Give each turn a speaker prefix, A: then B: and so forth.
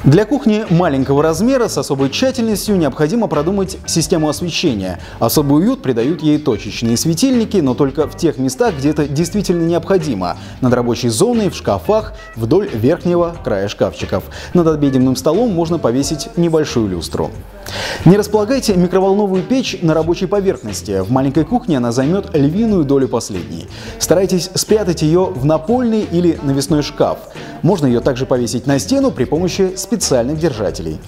A: Для кухни маленького размера с особой тщательностью необходимо продумать систему освещения. Особый уют придают ей точечные светильники, но только в тех местах, где это действительно необходимо. Над рабочей зоной, в шкафах, вдоль верхнего края шкафчиков. Над обеденным столом можно повесить небольшую люстру. Не располагайте микроволновую печь на рабочей поверхности. В маленькой кухне она займет львиную долю последней. Старайтесь спрятать ее в напольный или навесной шкаф. Можно ее также повесить на стену при помощи специальных держателей.